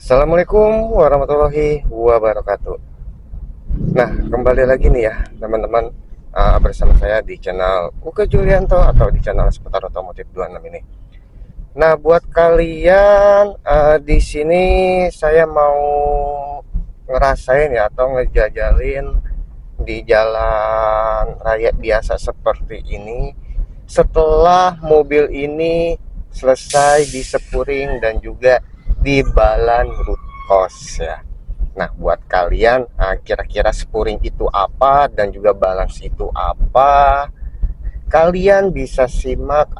Assalamualaikum warahmatullahi wabarakatuh. Nah, kembali lagi nih ya, teman-teman, bersama saya di channel Uke Julianto atau di channel seputar otomotif 26 ini. Nah, buat kalian di sini saya mau ngerasain ya atau ngejajalin di jalan raya biasa seperti ini setelah mobil ini selesai disepuring dan juga dibalan root course ya. Nah, buat kalian kira-kira spuring itu apa dan juga balance itu apa? Kalian bisa simak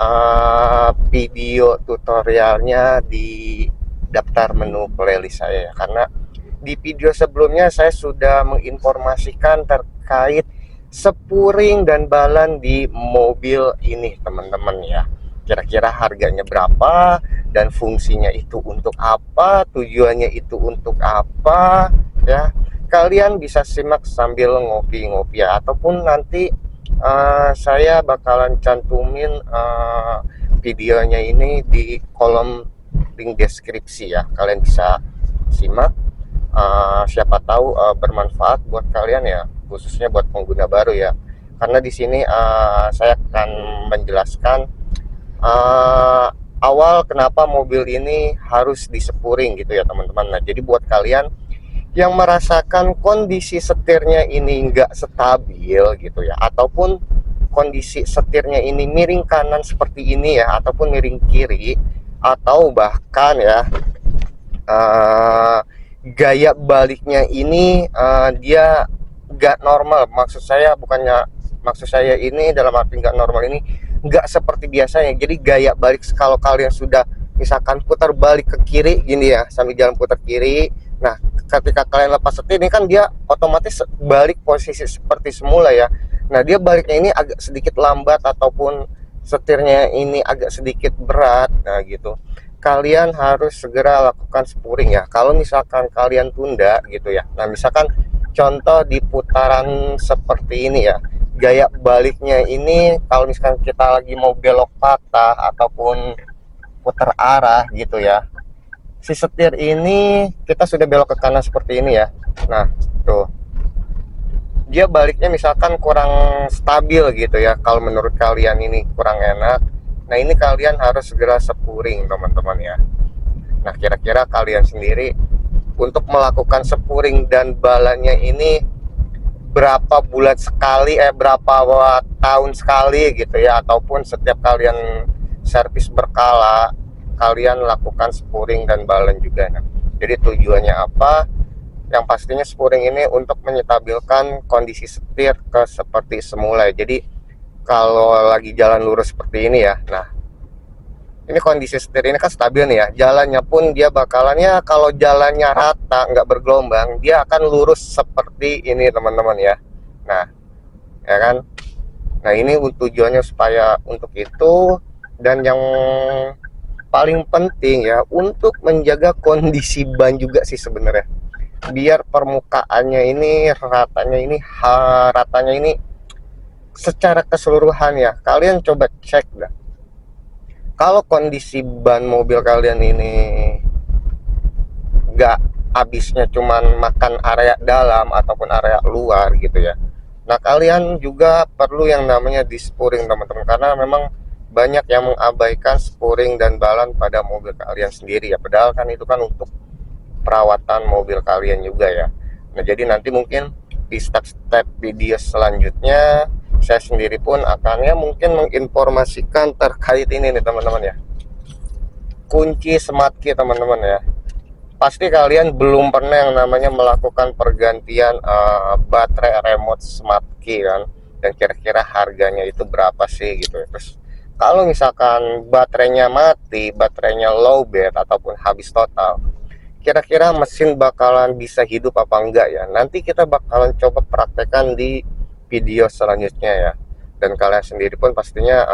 video tutorialnya di daftar menu playlist saya ya. Karena di video sebelumnya saya sudah menginformasikan terkait spuring dan balan di mobil ini, teman-teman ya. Kira-kira harganya berapa dan fungsinya itu untuk apa, tujuannya itu untuk apa ya. Kalian bisa simak sambil ngopi-ngopi ya, ataupun nanti saya bakalan cantumin videonya ini di kolom link deskripsi ya. Kalian bisa simak, siapa tahu bermanfaat buat kalian ya, khususnya buat pengguna baru ya. Karena di sini saya akan menjelaskan awal kenapa mobil ini harus disepuring gitu ya teman-teman. Nah, jadi buat kalian yang merasakan kondisi setirnya ini nggak stabil gitu ya, ataupun kondisi setirnya ini miring kanan seperti ini ya, ataupun miring kiri, atau bahkan ya gaya baliknya ini dia nggak normal. Maksud saya ini dalam arti nggak normal ini nggak seperti biasanya. Jadi gaya balik kalau kalian sudah misalkan putar balik ke kiri gini ya, sambil jalan putar kiri, nah ketika kalian lepas setir ini kan dia otomatis balik posisi seperti semula ya. Nah, dia baliknya ini agak sedikit lambat ataupun setirnya ini agak sedikit berat. Nah, gitu. Kalian harus segera lakukan spuring ya. Kalau misalkan kalian tunda gitu ya. Nah, misalkan contoh di putaran seperti ini ya. Gaya baliknya ini kalau misalkan kita lagi mau belok patah ataupun putar arah gitu ya, si setir ini kita sudah belok ke kanan seperti ini ya. Nah, tuh dia baliknya misalkan kurang stabil gitu ya. Kalau menurut kalian ini kurang enak, nah ini kalian harus segera spuring teman-teman ya. Nah, kira-kira kalian sendiri untuk melakukan spuring dan balannya ini berapa bulan sekali, berapa tahun sekali gitu ya, ataupun setiap kalian servis berkala kalian lakukan spuring dan balan juga. Nah, jadi tujuannya apa? Yang pastinya spuring ini untuk menyetabilkan kondisi setir ke seperti semula. Jadi kalau lagi jalan lurus seperti ini ya, nah ini kondisi setir ini kan stabil nih ya. Jalannya pun dia bakalannya kalau jalannya rata nggak bergelombang, dia akan lurus seperti ini teman-teman ya. Nah, ya kan. Nah, ini tujuannya supaya untuk itu. Dan yang paling penting ya, untuk menjaga kondisi ban juga sih sebenarnya, biar permukaannya ini ratanya ini secara keseluruhan ya. Kalian coba cek dah, kalau kondisi ban mobil kalian ini nggak habisnya cuman makan area dalam ataupun area luar gitu ya. Nah, kalian juga perlu yang namanya dispuring teman-teman, karena memang banyak yang mengabaikan spuring dan balan pada mobil kalian sendiri ya, padahal kan itu kan untuk perawatan mobil kalian juga ya. Nah, jadi nanti mungkin di step-step video selanjutnya saya sendiri pun akannya mungkin menginformasikan terkait ini nih teman-teman ya, kunci smart key teman-teman ya. Pasti kalian belum pernah yang namanya melakukan pergantian baterai remote smart key kan, dan kira-kira harganya itu berapa sih gitu ya. Terus kalau misalkan baterainya mati, baterainya low bed ataupun habis total, kira-kira mesin bakalan bisa hidup apa enggak ya. Nanti kita bakalan coba praktekkan di video selanjutnya ya. Dan kalian sendiri pun pastinya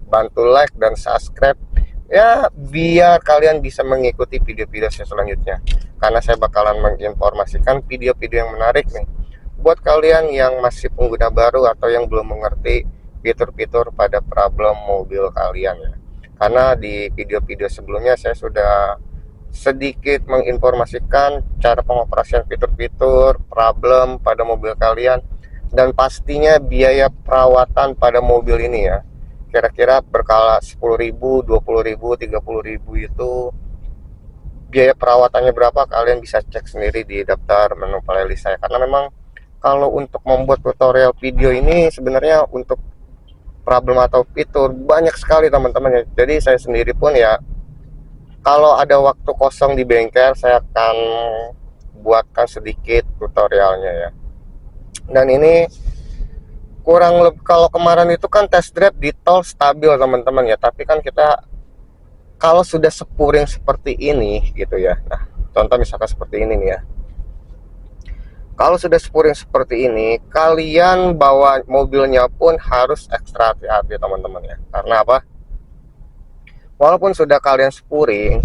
bantu like dan subscribe ya, biar kalian bisa mengikuti video-video saya selanjutnya, karena saya bakalan menginformasikan video-video yang menarik nih buat kalian yang masih pengguna baru atau yang belum mengerti fitur-fitur pada problem mobil kalian ya. Karena di video-video sebelumnya saya sudah sedikit menginformasikan cara pengoperasian fitur-fitur, problem pada mobil kalian, dan pastinya biaya perawatan pada mobil ini ya. Kira-kira berkala 10.000, 20.000, 30.000 itu biaya perawatannya berapa, kalian bisa cek sendiri di daftar menu playlist saya. Karena memang kalau untuk membuat tutorial video ini sebenarnya untuk problem atau fitur banyak sekali teman-teman ya. Jadi saya sendiri pun ya, kalau ada waktu kosong di bengkel, saya akan buatkan sedikit tutorialnya ya. Dan ini kurang lebih, kalau kemarin itu kan test drive di tol stabil teman-teman ya, tapi kan kita kalau sudah sepuring seperti ini gitu ya. Nah, contoh misalkan seperti ini nih ya. Kalau sudah sepuring seperti ini, kalian bawa mobilnya pun harus ekstra hati-hati teman-teman ya. Karena apa? Walaupun sudah kalian spuring,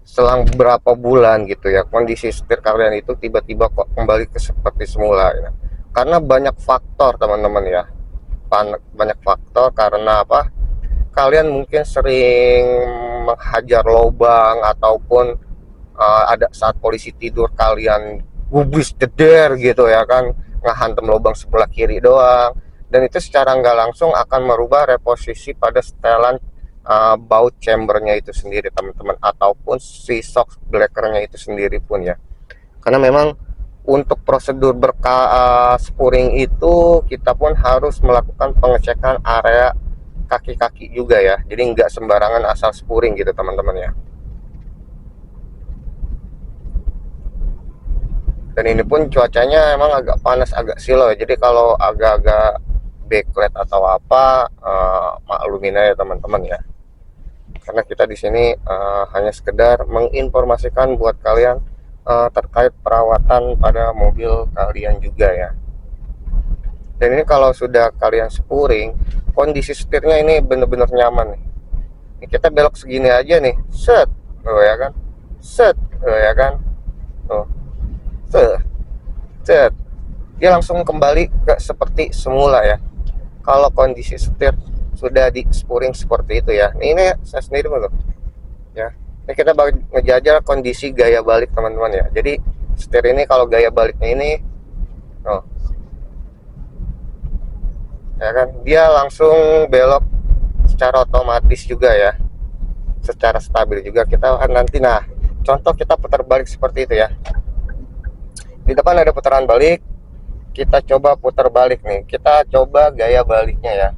selang beberapa bulan gitu ya, kondisi setir kalian itu tiba-tiba kok kembali ke seperti semula ya. Karena banyak faktor teman-teman ya. Banyak faktor karena apa? Kalian mungkin sering menghajar lubang, ataupun ada saat polisi tidur kalian gubris jeder gitu ya kan, ngehantem lubang sebelah kiri doang, dan itu secara nggak langsung akan merubah reposisi pada setelan baut chambernya itu sendiri teman-teman, ataupun si shock breakernya itu sendiri pun ya. Karena memang untuk prosedur spuring itu kita pun harus melakukan pengecekan area kaki-kaki juga ya. Jadi nggak sembarangan asal spuring gitu teman-teman ya. Dan ini pun cuacanya emang agak panas, agak silau ya. Jadi kalau agak-agak backlight atau apa, maklumin aja teman-teman ya. Karena kita di sini hanya sekedar menginformasikan buat kalian terkait perawatan pada mobil kalian juga ya. Dan ini kalau sudah kalian spuring, kondisi setirnya ini bener-bener nyaman nih. Ini kita belok segini aja nih, set, oh ya kan, set, oh ya kan, oh, set, dia langsung kembali ke seperti semula ya. Kalau kondisi setir sudah di spuring seperti itu ya. Ini saya sendiri belum ya. Ini kita baru ngejajal kondisi gaya balik teman-teman ya. Jadi setir ini kalau gaya baliknya ini, oh, ya kan, dia langsung belok secara otomatis juga ya, secara stabil juga. Kita akan nanti, nah contoh kita putar balik seperti itu ya. Di depan ada putaran balik, kita coba putar balik nih, kita coba gaya baliknya ya.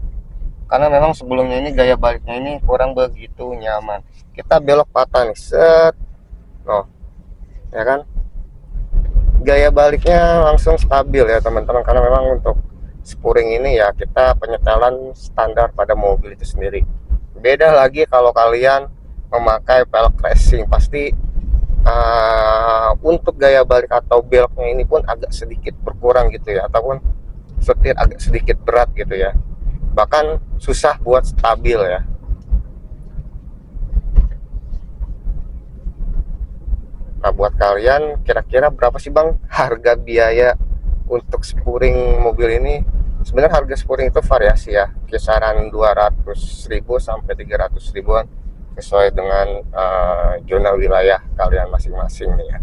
Karena memang sebelumnya ini gaya baliknya ini kurang begitu nyaman. Kita belok patah nih, set, oh, ya kan, gaya baliknya langsung stabil ya teman-teman. Karena memang untuk spuring ini ya kita penyetelan standar pada mobil itu sendiri. Beda lagi kalau kalian memakai velg racing, pasti untuk gaya balik atau beloknya ini pun agak sedikit berkurang gitu ya, ataupun setir agak sedikit berat gitu ya, bahkan susah buat stabil ya. Nah buat kalian, kira-kira berapa sih bang harga biaya untuk spuring mobil ini? Sebenarnya harga spuring itu variasi ya, kisaran 200.000 sampai 300.000-an, sesuai dengan zona wilayah kalian masing-masing nih ya.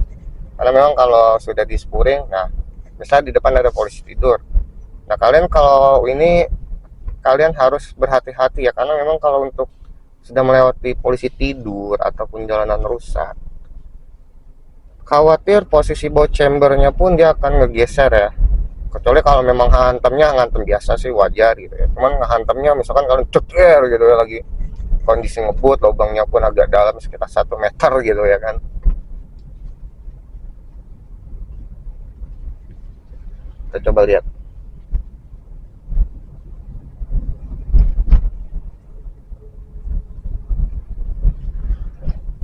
Karena memang kalau sudah di spuring, nah misalnya di depan ada polisi tidur, nah kalian kalau ini kalian harus berhati-hati ya. Karena memang kalau untuk sudah melewati polisi tidur ataupun jalanan rusak, khawatir posisi baut chambernya pun dia akan ngegeser ya. Kecuali kalau memang ngantem biasa sih wajar gitu ya. Cuman ngehantamnya misalkan kalian ceker gitu ya, lagi kondisi ngebut, lubangnya pun agak dalam sekitar 1 meter gitu ya kan. Kita coba lihat.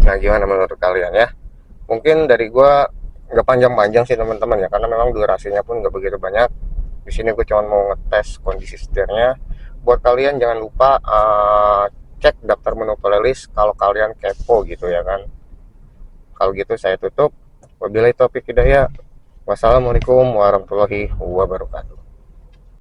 Nah gimana menurut kalian ya? Mungkin dari gua nggak panjang-panjang sih teman-teman ya, karena memang durasinya pun nggak begitu banyak. Di sini gue cuma mau ngetes kondisi setirnya. Buat kalian jangan lupa cek daftar menu playlist kalau kalian kepo gitu ya kan. Kalau gitu saya tutup. Wabillahi taufiq hidayah. Wassalamualaikum warahmatullahi wabarakatuh.